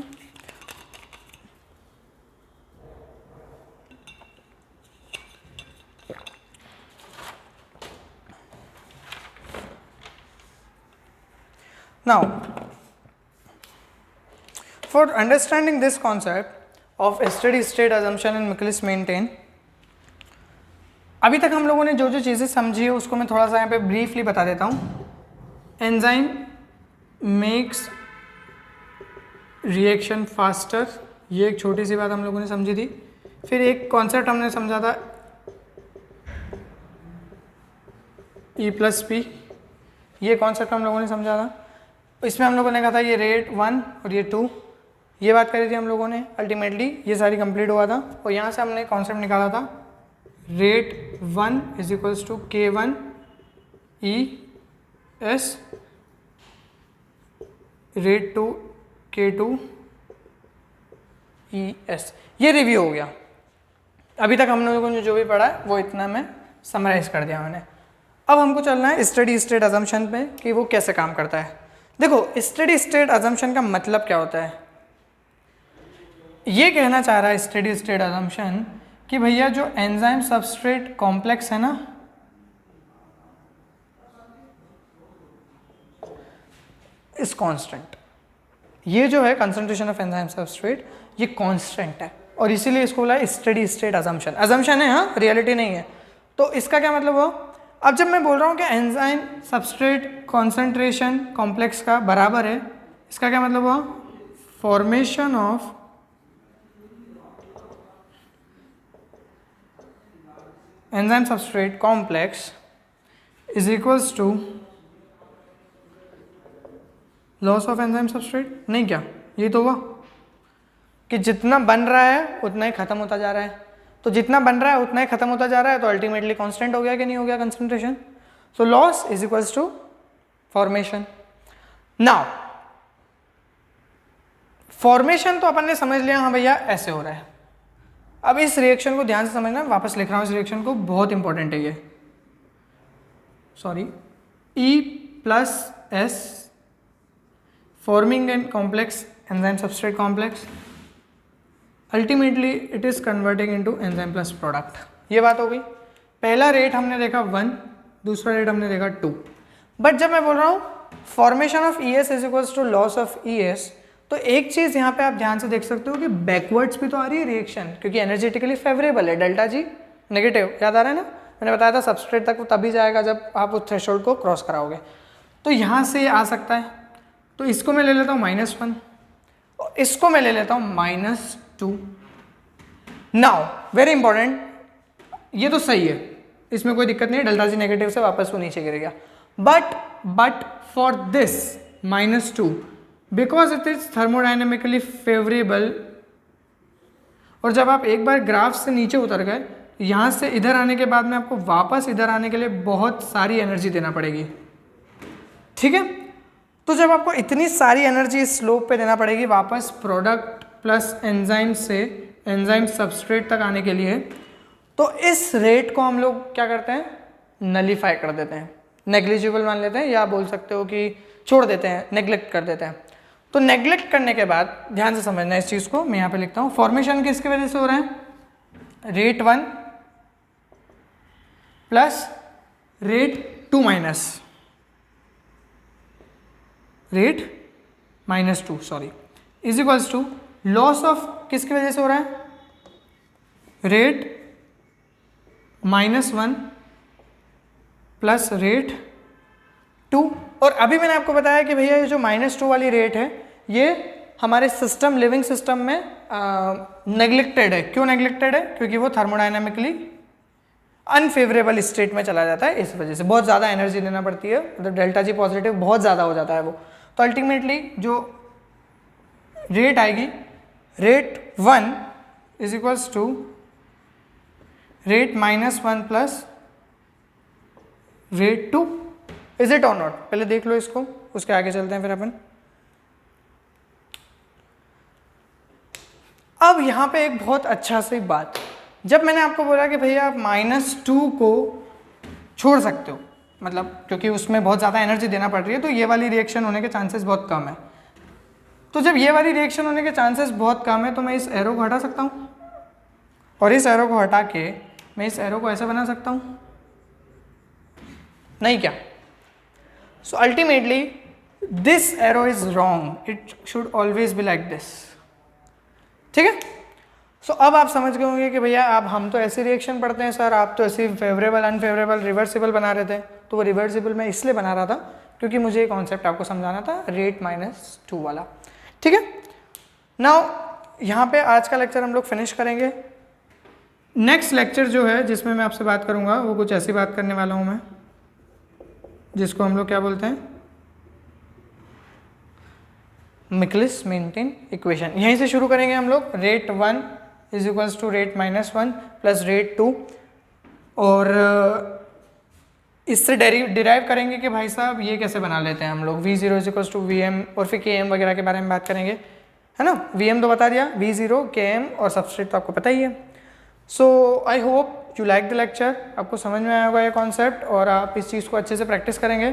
Now for understanding this concept of steady state assumption and Michaelis-Menten, अभी तक हम लोगों ने जो जो चीज़ें समझी है उसको मैं थोड़ा सा यहाँ पे ब्रीफली बता देता हूँ। एंजाइम मेक्स रिएक्शन फास्टर, ये एक छोटी सी बात हम लोगों ने समझी थी। फिर एक कॉन्सेप्ट हमने समझा था E+P, ये कॉन्सेप्ट हम लोगों ने समझा था। इसमें हम लोगों ने कहा था ये रेट 1 और ये 2, ये बात करी थी हम लोगों ने। अल्टीमेटली ये सारी कंप्लीट हुआ था और यहाँ से हमने कॉन्सेप्ट निकाला था rate 1 is equals to K1 ES, rate 2 K2 ES। ये रिव्यू हो गया। अभी तक हम लोगों ने जो भी पढ़ा है वो इतना मैं समराइज कर दिया मैंने। अब हमको चलना है स्टेडी स्टेट अजम्पशन पे कि वो कैसे काम करता है। देखो स्टेडी स्टेट अजम्पशन का मतलब क्या होता है, ये कहना चाह रहा है स्टेडी स्टेट अजम्पशन कि भैया जो एंजाइम सबस्ट्रेट कॉम्प्लेक्स है ना, इज कांस्टेंट। ये जो है कंसंट्रेशन ऑफ एंजाइम सबस्ट्रेट ये कांस्टेंट है और इसीलिए इसको बोला स्टेडी स्टेट अजम्पशन। अजम्पशन है, हाँ, रियलिटी नहीं है। तो इसका क्या मतलब हुआ, अब जब मैं बोल रहा हूँ कि एंजाइम सबस्ट्रेट कॉन्सेंट्रेशन कॉम्प्लेक्स का बराबर है, इसका क्या मतलब हुआ, formation of enzyme substrate complex is equals to loss of enzyme substrate. नहीं, क्या ये तो हुआ कि जितना बन रहा है उतना ही खत्म होता जा रहा है, तो जितना बन रहा है उतना ही खत्म होता जा रहा है, तो अल्टीमेटली कांस्टेंट हो गया कि नहीं हो गया concentration. So loss is equals to formation. Now formation तो अपन ने समझ लिया, हाँ भैया ऐसे हो रहा है। अब इस रिएक्शन को ध्यान से समझना, वापस लिख रहा हूं इस रिएक्शन को, बहुत इंपॉर्टेंट है ये, sorry. E+S forming an complex enzyme substrate complex, ultimately it is converting into enzyme plus product। ये बात हो गई। पहला रेट हमने देखा 1, दूसरा रेट हमने देखा 2। बट जब मैं बोल रहा हूँ formation of ES is equals to loss of ES, तो एक चीज़ यहाँ पे आप ध्यान से देख सकते हो कि बैकवर्ड्स भी तो आ रही है रिएक्शन, क्योंकि एनर्जेटिकली फेवरेबल है। डेल्टा जी नेगेटिव, याद आ रहा है ना, मैंने बताया था सबस्ट्रेट तक वो तभी जाएगा जब आप उस थ्रेशोल्ड को क्रॉस कराओगे। तो यहाँ से आ सकता है, तो इसको मैं ले लेता हूँ -1 और इसको मैं ले लेता हूँ -2। नाउ वेरी इंपॉर्टेंट, ये तो सही है, इसमें कोई दिक्कत नहीं है, डेल्टा जी नेगेटिव से वापस वो नीचे गिर गया। But for this -2 because it is thermodynamically favourable, और जब आप एक बार ग्राफ से नीचे उतर गए, यहाँ से इधर आने के बाद में आपको वापस इधर आने के लिए बहुत सारी एनर्जी देना पड़ेगी, ठीक है। तो जब आपको इतनी सारी एनर्जी इस स्लोप पे देना पड़ेगी वापस प्रोडक्ट प्लस एंजाइम से एंजाइम सबस्ट्रेट तक आने के लिए, तो इस रेट को हम लोग क्या करते हैं, नलीफाई कर देते हैं, नेग्लिजिबल मान लेते हैं, या बोल सकते हो कि छोड़ देते हैं, नेग्लेक्ट कर देते हैं। तो नेग्लेक्ट करने के बाद ध्यान से समझना इस चीज़ को, मैं यहाँ पे लिखता हूँ फॉर्मेशन किसकी वजह से हो रहा है, rate 1 plus rate 2 minus rate -2 sorry is equals to loss of किसकी वजह से हो रहा है, रेट -1 प्लस रेट 2 और अभी मैंने आपको बताया कि भैया ये जो -2 वाली रेट है ये हमारे सिस्टम, लिविंग सिस्टम में नेग्लेक्टेड है। क्यों नेग्लेक्टेड है? क्योंकि वो थर्मोडाइनमिकली अनफेवरेबल स्टेट में चला जाता है, इस वजह से बहुत ज़्यादा एनर्जी देना पड़ती है, मतलब डेल्टा जी पॉजिटिव बहुत ज़्यादा हो जाता है वो। तो अल्टीमेटली जो रेट आएगी, rate 1 is equals to rate -1 plus rate 2। Is it or not? पहले देख लो इसको, उसके आगे चलते हैं फिर अपन। अब यहाँ पे एक बहुत अच्छा सी बात, जब मैंने आपको बोला कि भैया आप -2 को छोड़ सकते हो, मतलब क्योंकि उसमें बहुत ज़्यादा एनर्जी देना पड़ रही है, तो ये वाली रिएक्शन होने के चांसेस बहुत कम है। तो जब ये वाली रिएक्शन होने के चांसेस बहुत कम है तो मैं इस एरो को हटा सकता हूँ, और इस एरो को हटा के मैं इस एरो को ऐसे बना सकता हूँ, नहीं क्या? So ultimately this arrow is wrong, it should always be like this. ठीक है? सो अब आप समझ गए होंगे कि भैया अब हम तो ऐसी रिएक्शन पढ़ते हैं सर, आप तो ऐसी फेवरेबल, अनफेवरेबल, रिवर्सिबल बना रहे थे। तो वो रिवर्सिबल मैं इसलिए बना रहा था क्योंकि मुझे ये कॉन्सेप्ट आपको समझाना था, रेट -2 वाला। ठीक है? नाउ यहाँ पे आज का लेक्चर हम लोग फिनिश करेंगे। नेक्स्ट लेक्चर जो है जिसमें मैं आपसे बात करूँगा वो कुछ ऐसी बात करने वाला हूँ मैं, जिसको हम लोग क्या बोलते हैं, मिकलिस-मेंटेन इक्वेशन। यहीं से शुरू करेंगे हम लोग। Rate 1 is equals to rate -1 plus rate 2, और इससे डिराइव करेंगे कि भाई साहब ये कैसे बना लेते हैं हम लोग। V0 is equals to VM, और फिर Km वगैरह के बारे में बात करेंगे, है ना। VM तो बता दिया, V0, Km और सबस्ट्रेट तो आपको पता ही है। So I hope you like the lecture, आपको समझ में आया होगा ये कॉन्सेप्ट, और आप इस चीज़ को अच्छे से प्रैक्टिस करेंगे।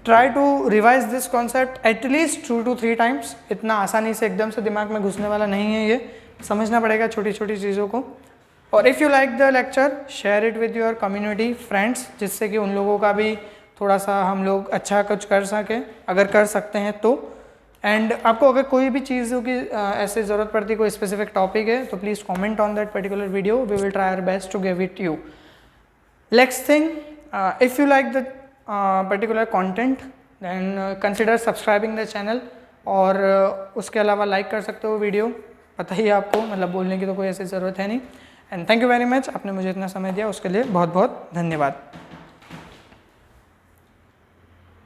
Try to revise this concept at least 2 to 3 times. इतना आसानी से एकदम से दिमाग में घुसने वाला नहीं है, ये समझना पड़ेगा छोटी छोटी चीज़ों को। और if you like the lecture, share it with your community friends, जिससे कि उन लोगों का भी थोड़ा सा हम लोग अच्छा कुछ कर सकें, अगर कर सकते हैं तो। एंड आपको अगर कोई भी चीज़ों की ऐसे ज़रूरत पड़ती, कोई स्पेसिफिक टॉपिक है, तो please comment on that particular video, we will try our best to give it you. Next thing, if you like the particular content then consider subscribing the channel, और उसके अलावा लाइक कर सकते हो video, पता ही है आपको, मतलब बोलने की तो कोई ऐसी ज़रूरत है नहीं। And thank you very much, आपने मुझे इतना समय दिया उसके लिए बहुत बहुत धन्यवाद।